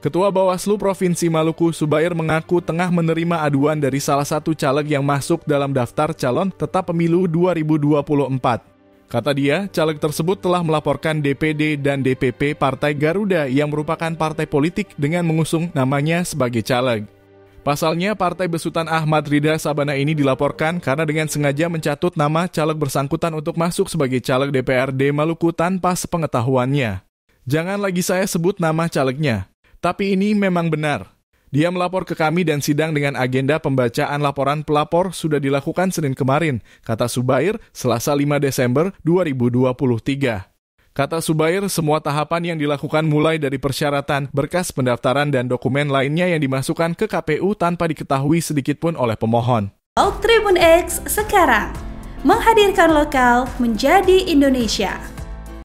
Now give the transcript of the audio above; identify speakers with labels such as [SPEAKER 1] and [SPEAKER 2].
[SPEAKER 1] Ketua Bawaslu Provinsi Maluku, Subair, mengaku tengah menerima aduan dari salah satu caleg yang masuk dalam daftar calon tetap pemilu 2024. Kata dia, caleg tersebut telah melaporkan DPD dan DPP Partai Garuda yang merupakan partai politik dengan mengusung namanya sebagai caleg. Pasalnya, Partai Besutan Ahmad Rida Sabana ini dilaporkan karena dengan sengaja mencatut nama caleg bersangkutan untuk masuk sebagai caleg DPRD Maluku tanpa sepengetahuannya. Jangan lagi saya sebut nama calegnya. Tapi ini memang benar. Dia melapor ke kami dan sidang dengan agenda pembacaan laporan pelapor sudah dilakukan Senin kemarin, kata Subair, Selasa 5 Desember 2023. Kata Subair, semua tahapan yang dilakukan mulai dari persyaratan, berkas pendaftaran dan dokumen lainnya yang dimasukkan ke KPU tanpa diketahui sedikitpun oleh pemohon.
[SPEAKER 2] Tribun X sekarang menghadirkan lokal menjadi Indonesia.